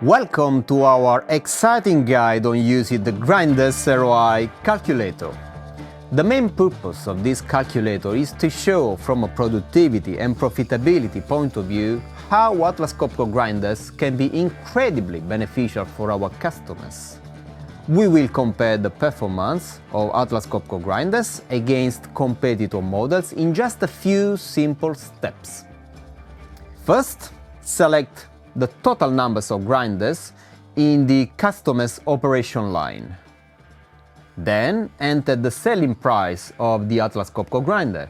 Welcome to our exciting guide on using the Grinders ROI calculator. The main purpose of this calculator is to show from a productivity and profitability point of view how Atlas Copco grinders can be incredibly beneficial for our customers. We will compare the performance of Atlas Copco grinders against competitor models in just a few simple steps. First, select the total numbers of grinders in the customer's operation line. Then enter the selling price of the Atlas Copco grinder.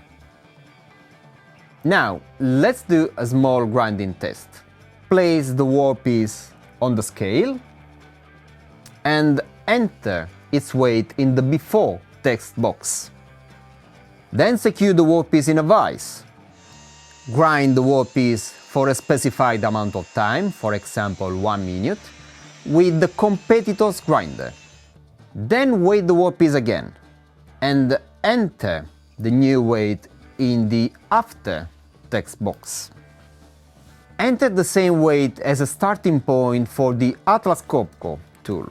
Now, let's do a small grinding test. Place the workpiece on the scale and enter its weight in the before text box. Then secure the workpiece in a vise. Grind the workpiece for a specified amount of time, for example 1 minute, with the competitor's grinder. Then weigh the workpiece again and enter the new weight in the after text box. Enter the same weight as a starting point for the Atlas Copco tool.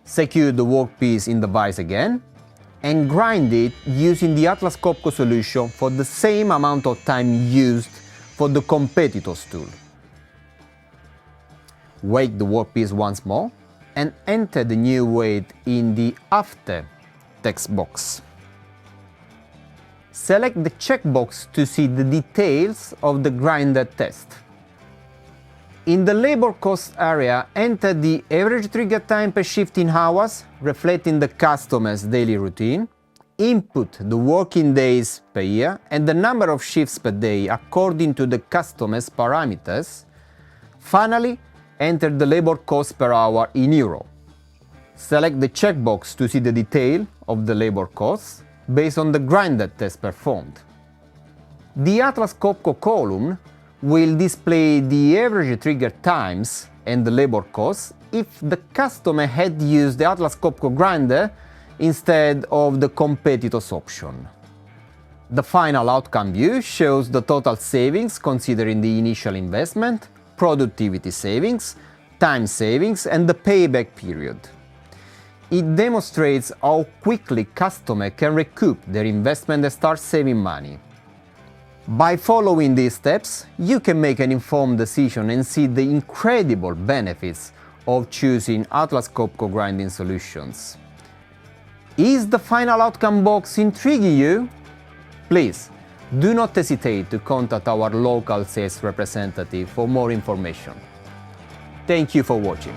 Secure the workpiece in the vise again and grind it using the Atlas Copco Solution for the same amount of time used for the competitor's tool. Weigh the workpiece once more and enter the new weight in the after text box. Select the checkbox to see the details of the grinder test. In the labor cost area, enter the average trigger time per shift in hours, reflecting the customer's daily routine. Input the working days per year and the number of shifts per day according to the customer's parameters. Finally, enter the labor cost per hour in euro. Select the checkbox to see the detail of the labor costs based on the grinder test performed. The Atlas Copco column will display the average trigger times and the labor costs if the customer had used the Atlas Copco grinder instead of the competitor's option. The final outcome view shows the total savings considering the initial investment, productivity savings, time savings, and the payback period. It demonstrates how quickly customers can recoup their investment and start saving money. By following these steps, you can make an informed decision and see the incredible benefits of choosing Atlas Copco grinding solutions. Is the final outcome box intriguing you? Please, do not hesitate to contact our local sales representative for more information. Thank you for watching.